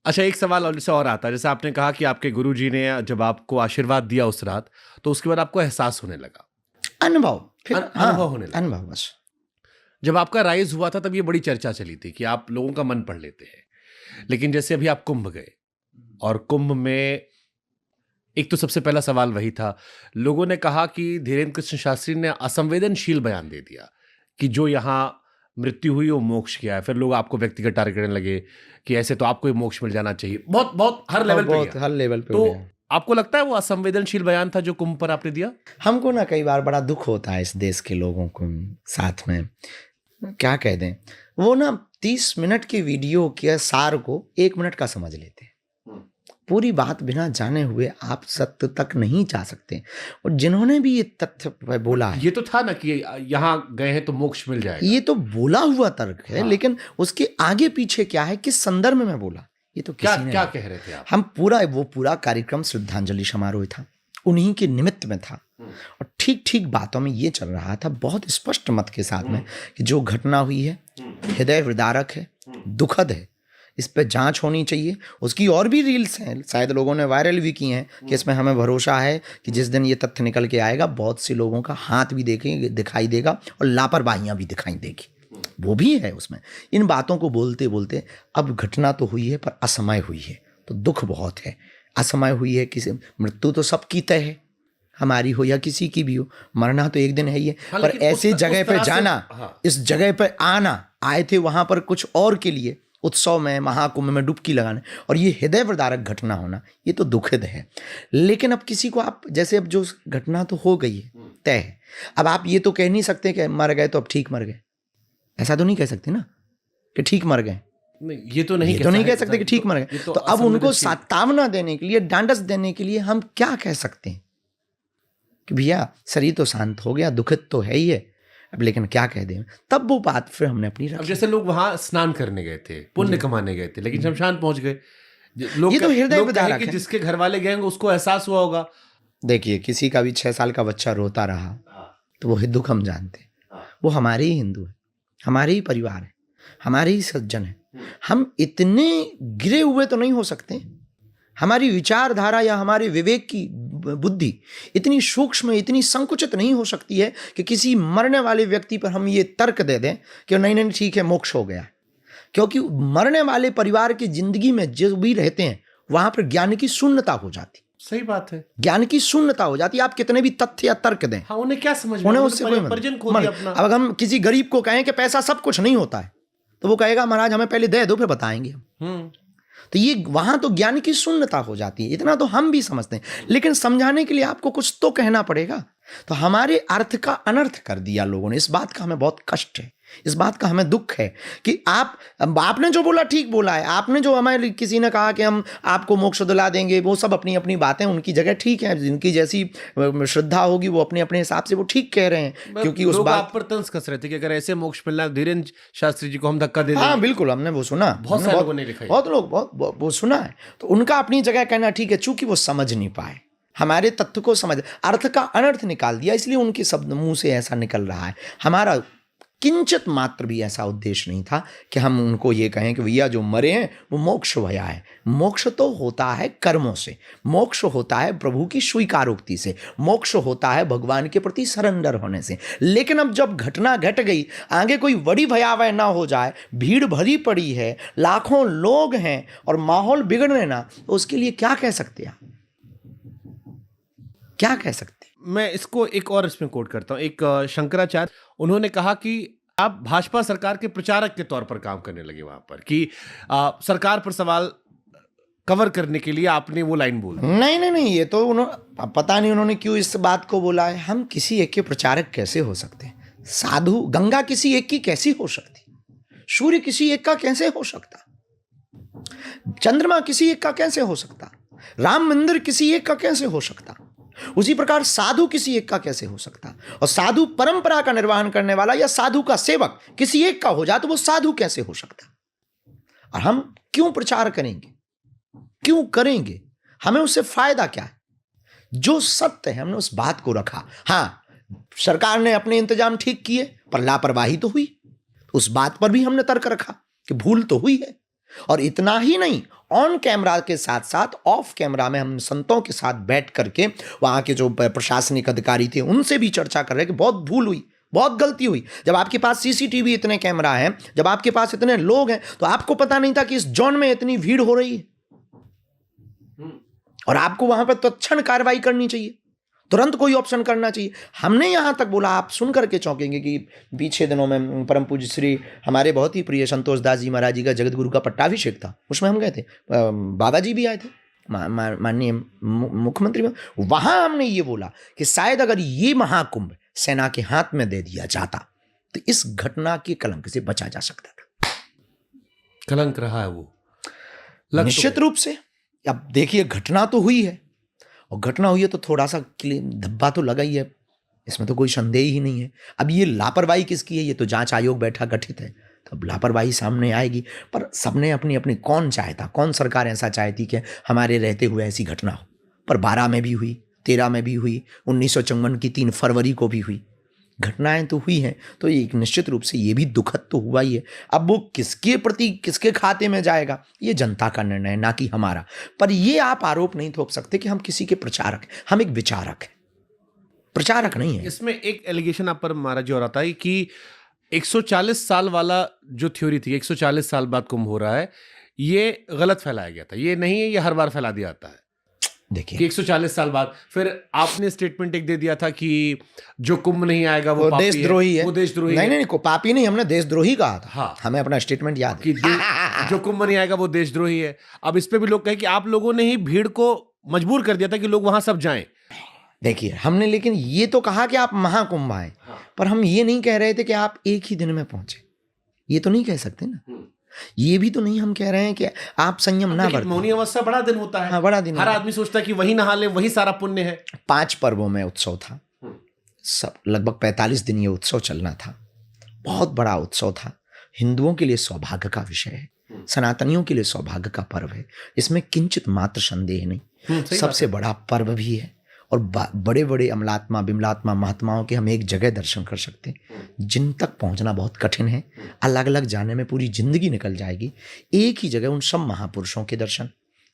अच्छा, एक सवाल और से और आता है, जैसे आपने कहा कि आपके गुरुजी ने जब आपको आशीर्वाद दिया उस रात, तो उसके बाद आपको एहसास होने लगा, अनुभव, फिर अनुभव होने लगा। अनुभव बस। जब आपका राइज हुआ था तब ये बड़ी चर्चा चली थी कि आप लोगों का मन पढ़ लेते हैं, लेकिन जैसे अभी आप कुंभ गए और कुंभ में एक तो सबसे पहला सवाल वही था, लोगों ने कहा कि धीरेन्द्र कृष्ण शास्त्री ने असंवेदनशील बयान दे दिया कि जो यहाँ मृत्यु हुई वो मोक्ष किया है। फिर लोग आपको व्यक्तिगत टारगेट करने लगे कि ऐसे तो आपको ही मोक्ष मिल जाना चाहिए, बहुत बहुत हर लेवल पे बहुत गया। हर लेवल पे हो तो गया। आपको लगता है वो असंवेदनशील बयान था जो कुंभ पर आपने दिया? हमको ना कई बार बड़ा दुख होता है इस देश के लोगों को साथ में, क्या कह दें, वो ना 30 मिनट की वीडियो के सार को 1 मिनट का समझ लेते हैं। पूरी बात बिना जाने हुए आप सत्य तक नहीं जा सकते। और जिन्होंने भी ये तथ्य बोला है, ये तो था ना कि यहाँ गए हैं तो मोक्ष मिल जाएगा, ये तो बोला हुआ तर्क है। हाँ। लेकिन उसके आगे पीछे क्या है, किस संदर्भ में मैं बोला, ये तो क्या किसी ने क्या कह रहे थे आप? हम पूरा कार्यक्रम श्रद्धांजलि समारोह था, उन्हीं के निमित्त में था। और ठीक ठीक बातों में ये चल रहा था, बहुत स्पष्ट मत के साथ में, कि जो घटना हुई है हृदय विदारक है, दुखद है, इस पे जांच होनी चाहिए। उसकी और भी रील्स हैं, शायद लोगों ने वायरल भी की हैं, कि इसमें हमें भरोसा है कि जिस दिन ये तथ्य निकल के आएगा बहुत से लोगों का हाथ भी दिखाई देगा और लापरवाहियां भी दिखाई देगी, वो भी है उसमें। इन बातों को बोलते बोलते अब घटना तो हुई है पर असमय हुई है, तो दुख बहुत है। असमय हुई है, किसी मृत्यु तो सबकी तय है, हमारी हो या किसी की भी हो, मरना तो एक दिन है ही है। हाँ, पर ऐसे जगह पे जाना, हाँ। इस जगह पे आना, आए थे वहां पर कुछ और के लिए, उत्सव में, महाकुंभ में डुबकी लगाने, और ये हृदय विदारक घटना होना, ये तो दुखद है। लेकिन अब किसी को आप, जैसे अब जो घटना तो हो गई है, तय है, अब आप ये तो कह नहीं सकते कि मर गए तो अब ठीक मर गए, ऐसा तो नहीं कह सकते ना कि ठीक मर गए। नहीं, ये तो नहीं कह सकते कि ठीक मर गए। तो अब उनको सातावना देने के लिए, डांडस देने के लिए हम क्या कह सकते हैं कि भैया शरीर तो शांत हो गया, दुखद तो है ही है, अब लेकिन क्या कह दें। तब वो बात फिर हमने अपनी रखी। अब जैसे लोग वहां स्नान करने गए थे, पुण्य कमाने गए थे, लेकिन शमशान पहुंच गए, ये तो हृदय विदारक है। जिसके घर वाले गए उसको एहसास हुआ होगा। देखिए, किसी का भी 6 साल का बच्चा रोता रहा तो वो दुख हम जानते हैं, वो हमारे ही हिंदू है, हमारे ही परिवार है, हमारे ही सज्जन है। हम इतने गिरे हुए तो नहीं हो सकते, हमारी विचारधारा या हमारे विवेक की बुद्धि इतनी सूक्ष्म, इतनी संकुचित नहीं हो सकती है कि किसी मरने वाले व्यक्ति पर हम ये तर्क दे दें कि नहीं नहीं ठीक है, मोक्ष हो गया। क्योंकि मरने वाले परिवार की जिंदगी में जो भी रहते हैं वहां पर ज्ञान की शून्यता हो जाती। सही बात है, ज्ञान की शून्यता हो जाती है। आप कितने भी तथ्य या तर्क दें, हाँ, उन्हें क्या समझ में, उन्हें उससे कोई परिजन खो दिया अपना। अब हम किसी गरीब को कहें कि पैसा सब कुछ नहीं होता है, तो वो कहेगा महाराज हमें पहले दे दो फिर बताएंगे हम। तो ये वहां तो ज्ञान की शून्यता हो जाती है, इतना तो हम भी समझते हैं। लेकिन समझाने के लिए आपको कुछ तो कहना पड़ेगा। तो हमारे अर्थ का अनर्थ कर दिया लोगों ने। इस बात का हमें बहुत कष्ट है, इस बात का हमें दुख है कि आपने जो बोला ठीक बोला है। आपने जो हमें किसी ने कहा कि हम आपको मोक्ष दिला देंगे, वो सब अपनी अपनी बातें, उनकी जगह ठीक है, जिनकी जैसी श्रद्धा होगी वो अपने अपने हिसाब से वो ठीक कह रहे हैं। क्योंकि उस बात आप पर तंज कस रहे थे कि अगर ऐसे मोक्ष मिलना धीरेन्द्र शास्त्री जी को हम धक्का दे देंगे। हाँ बिल्कुल, हमने वो सुना, बहुत सारे लोगों ने लिखा, बहुत लोग बहुत वो सुना है। तो उनका अपनी जगह कहना ठीक है, चूंकि वो समझ नहीं पाए, हमारे तत्व को समझ, अर्थ का अनर्थ निकाल दिया, इसलिए उनके शब्द मुंह से ऐसा निकल रहा है। हमारा किंचित मात्र भी ऐसा उद्देश्य नहीं था कि हम उनको ये कहें कि भैया जो मरे हैं वो मोक्ष भया है। मोक्ष तो होता है कर्मों से, मोक्ष होता है प्रभु की स्वीकारोक्ति से, मोक्ष होता है भगवान के प्रति सरेंडर होने से। लेकिन अब जब घटना घट गई, आगे कोई बड़ी भयावह ना हो जाए, भीड़ भरी पड़ी है, लाखों लोग हैं और माहौल बिगड़ने ना, तो उसके लिए क्या कह सकते हैं, क्या कह सकते? मैं इसको एक और इसमें कोट करता हूं, एक शंकराचार्य, उन्होंने कहा कि आप भाजपा सरकार के प्रचारक के तौर पर काम करने लगे वहां पर, कि सरकार पर सवाल कवर करने के लिए आपने वो लाइन बोली। नहीं नहीं नहीं, ये तो पता नहीं उन्होंने क्यों इस बात को बोला है। हम किसी एक के प्रचारक कैसे हो सकते हैं? साधु, गंगा किसी एक की कैसी हो सकती? सूर्य किसी एक का कैसे हो सकता? चंद्रमा किसी एक का कैसे हो सकता? राम मंदिर किसी एक का कैसे हो सकता? उसी प्रकार साधु किसी एक का कैसे हो सकता? और साधु परंपरा का निर्वहन करने वाला या साधु का सेवक किसी एक का हो जाए तो वो साधु कैसे हो सकता? और हम क्यों प्रचार करेंगे, क्यों करेंगे? हमें उससे फायदा क्या है? जो सत्य है हमने उस बात को रखा। हाँ, सरकार ने अपने इंतजाम ठीक किए पर लापरवाही तो हुई, उस बात पर भी हमने तर्क रखा कि भूल तो हुई है। और इतना ही नहीं, ऑन कैमरा के साथ साथ ऑफ कैमरा में हम संतों के साथ बैठ करके वहाँ के जो प्रशासनिक अधिकारी थे उनसे भी चर्चा कर रहे हैं कि बहुत भूल हुई, बहुत गलती हुई। जब आपके पास सीसीटीवी इतने कैमरा हैं, जब आपके पास इतने लोग हैं, तो आपको पता नहीं था कि इस जोन में इतनी भीड़ हो रही है और आपको वहां पर तत्क्षण कार्रवाई करनी चाहिए, तुरंत कोई ऑप्शन करना चाहिए। हमने यहां तक बोला, आप सुन करके चौंकेंगे कि पीछे दिनों में परम पूज्य श्री हमारे बहुत ही प्रिय संतोष दास जी महाराज जी का जगत गुरु का पट्टाभिषेक था, उसमें हम गए थे, बाबा जी भी आए थे, माननीय मुख्यमंत्री में। वहां हमने ये बोला कि शायद अगर ये महाकुंभ सेना के हाथ में दे दिया जाता तो इस घटना के कलंक से बचा जा सकता था। कलंक रहा है वो निश्चित रूप से। अब देखिए, घटना तो हुई है, और घटना हुई है तो थोड़ा सा धब्बा तो लगा ही है, इसमें तो कोई संदेह ही नहीं है। अब ये लापरवाही किसकी है, ये तो जांच आयोग बैठा गठित है, तो अब लापरवाही सामने आएगी। पर सबने अपनी अपनी, कौन चाहता, कौन सरकार ऐसा चाहती कि हमारे रहते हुए ऐसी घटना हो। पर 12 में भी हुई, 13 में भी हुई, 1954 की 3 फरवरी को भी हुई, घटनाएं तो हुई हैं। तो एक निश्चित रूप से ये भी दुखद तो हुआ ही है। अब वो किसके प्रति, किसके खाते में जाएगा, ये जनता का निर्णय है, ना कि हमारा। पर ये आप आरोप नहीं थोप सकते कि हम किसी के प्रचारक हैं, हम एक विचारक हैं, प्रचारक नहीं है। इसमें एक एलिगेशन आप पर महाराज जी और आता है कि 140 साल वाला जो थ्योरी थी, 140 साल बाद कुंभ हो रहा है, ये गलत फैलाया गया था। ये नहीं है, ये हर बार फैला दिया जाता है। देखिए कि 140 साल बाद फिर आपने स्टेटमेंट एक दे दिया था कि जो कुंभ नहीं आएगा वो पापी देशद्रोही है, वो देशद्रोही नहीं, नहीं, को पापी नहीं, हमने देशद्रोही कहा था। हाँ, हमें अपना स्टेटमेंट याद कि जो कुंभ नहीं आएगा वो देशद्रोही है। अब इस पे भी लोग कहे कि आप लोगों ने ही भीड़ को मजबूर कर दिया था कि लोग वहां सब जाएं। देखिए, हमने लेकिन ये तो कहा कि आप महाकुंभ आए, पर हम ये नहीं कह रहे थे कि आप एक ही दिन में पहुंचे, ये तो नहीं कह सकते ना। ये भी तो नहीं हम कह रहे हैं कि आप संयम ना बरतें। मौनी अवस्था बड़ा दिन होता है। हाँ, बड़ा दिन। हर आदमी सोचता है कि वही नहा ले, वही सारा पुण्य है। 5 पर्वों में उत्सव था, सब लगभग 45 दिन ये उत्सव चलना था। बहुत बड़ा उत्सव था, हिंदुओं के लिए सौभाग्य का विषय है, सनातनियों के लिए सौभाग्य का पर्व है, इसमें किंचित मात्र संदेह नहीं। सबसे बड़ा पर्व भी है, और बड़े बड़े अमलात्मा, बिमलात्मा, महात्माओं के हम एक जगह दर्शन कर सकते हैं जिन तक पहुंचना बहुत कठिन है। अलग अलग जाने में पूरी जिंदगी निकल जाएगी। एक ही जगह उन सब महापुरुषों के दर्शन,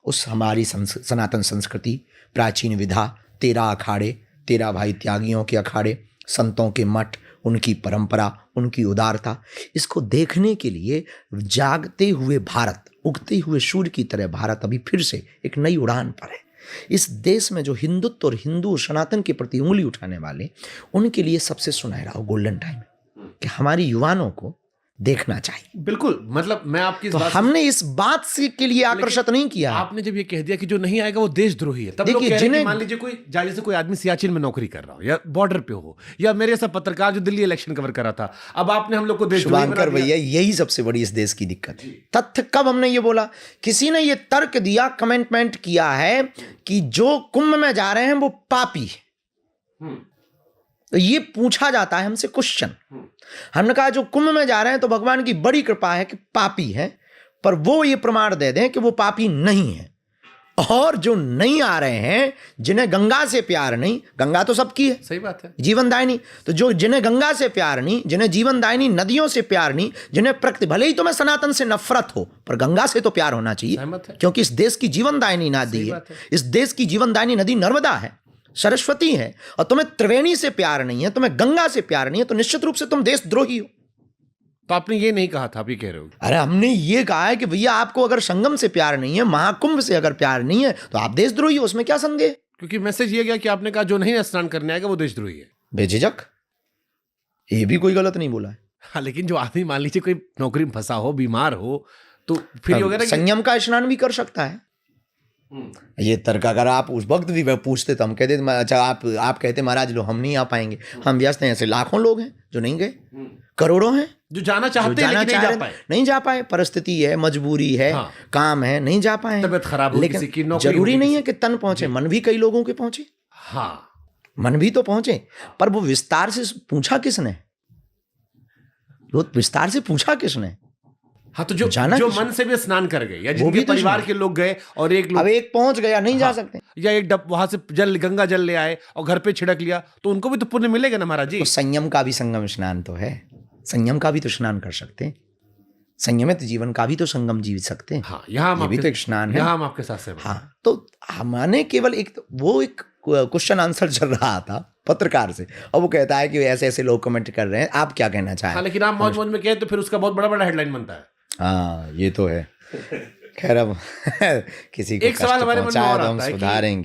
उस हमारी सनातन संस्कृति, प्राचीन विधा, 13 अखाड़े, 13 भाई त्यागियों के अखाड़े, संतों के मठ, उनकी परंपरा, उनकी उदारता, इसको देखने के लिए जागते हुए भारत, उगते हुए सूर्य की तरह भारत अभी फिर से एक नई उड़ान पर है। इस देश में जो हिंदुत्व और हिंदू सनातन के प्रति उंगली उठाने वाले, उनके लिए सबसे सुनहरा गोल्डन टाइम है कि हमारी युवाओं को देखना चाहिए। बिल्कुल, मतलब मैं आपकी तो हमने इस बात से के लिए आकर्षित नहीं किया। आपने जब ये कह दिया कि जो नहीं आएगा वो देशद्रोही है, तब लोग कह रहे हैं कि मान लीजिए कोई जैसे कोई आदमी सियाचिन में नौकरी कर रहा हो, या बॉर्डर पे हो, या मेरे ऐसा पत्रकार जो दिल्ली इलेक्शन कवर कर रहा था, अब आपने हम लोग को देशद्रोही बना दिया। भैया, यही सबसे बड़ी इस देश की दिक्कत है। तथ्य कब हमने ये बोला, किसी ने ये तर्क दिया, कमेंटमेंट किया है कि जो कुंभ में जा रहे हैं वो पापी है। तो ये पूछा जाता है हमसे क्वेश्चन। हमने कहा जो कुंभ में जा रहे हैं तो भगवान की बड़ी कृपा है कि पापी है, पर वो ये प्रमाण दे दें कि वो पापी नहीं है। और जो नहीं आ रहे हैं, जिन्हें गंगा से प्यार नहीं, गंगा तो सबकी है, सही बात है, जीवनदायिनी, तो जो जिन्हें गंगा से प्यार नहीं, जिन्हें जीवनदायिनी नदियों से प्यार नहीं, जिन्हें प्रकृति, भले ही तुम्हें सनातन से नफरत हो, पर गंगा से तो प्यार होना चाहिए, क्योंकि इस देश की जीवनदायिनी नदी है। इस देश की जीवनदायिनी नदी नर्मदा है, सरस्वती है, और तुम्हें त्रिवेणी से प्यार नहीं है, तुम्हें गंगा से प्यार नहीं है, तो निश्चित रूप से तुम देशद्रोही हो। तो आपने ये नहीं कहा था, आप ये कह रहे हो। अरे हमने ये कहा है कि भैया आपको अगर संगम से प्यार नहीं है, महाकुंभ से अगर प्यार नहीं है, तो आप देशद्रोही हो, उसमें क्या संदेह? क्योंकि मैसेज ये गया कि आपने कहा जो नहीं स्नान करने आएगा वो देशद्रोही है। बेझिझक, ये भी कोई गलत नहीं बोला है। हाँ, लेकिन जो आदमी मान लीजिए कोई नौकरी में फंसा हो, बीमार हो, तो फिर वगैरह संयम का स्नान भी कर सकता है। ये तर्क अगर आप उस वक्त भी पूछते तो हम कहते, अच्छा आप कहते महाराज लो हम नहीं आ पाएंगे, हम व्यस्त हैं। ऐसे लाखों लोग हैं जो नहीं गए, करोड़ों हैं जो जाना चाहते हैं लेकिन नहीं जा पाए। परिस्थिति है, मजबूरी है, हाँ, काम है, नहीं जा पाए, तबीयत खराब हो, लेकिन किसी की जरूरी नहीं है कि तन पहुंचे, मन भी कई लोगों के पहुंचे। हाँ, मन भी तो पहुंचे, पर वो विस्तार से पूछा किसने? वो विस्तार से पूछा किसने? हाँ, तो जो मन से भी स्नान कर गए, या जिनके परिवार के लोग गए, और एक लोग अब एक पहुंच गया, नहीं जा सकते, या एक डब वहां से जल, गंगा जल ले आए और घर पे छिड़क लिया, तो उनको भी तो पुण्य मिलेगा ना महाराज जी। तो संयम का भी संगम स्नान तो है, संयम का भी तो स्नान कर सकते हैं। संयमित जीवन का भी तो संगम जी सकते हैं। हाँ, यहाँ ये भी तो एक स्नान है। यहाँ हम आपके साथ सहमत हैं। हाँ, तो हमने केवल एक क्वेश्चन आंसर चल रहा था पत्रकार से, और वो कहता है कि ऐसे ऐसे लोग कमेंट कर रहे हैं, आप क्या कहना चाहें। हाँ, लेकिन आप मौज मौज में कहें तो फिर उसका बहुत बड़ा बड़ा हेडलाइन बनता है। हाँ, ये तो है। खैर अब किसी को एक सवाल कष्ट हमारे मन में पहुंचाया और तो हम आता है कि सुधारेंगे।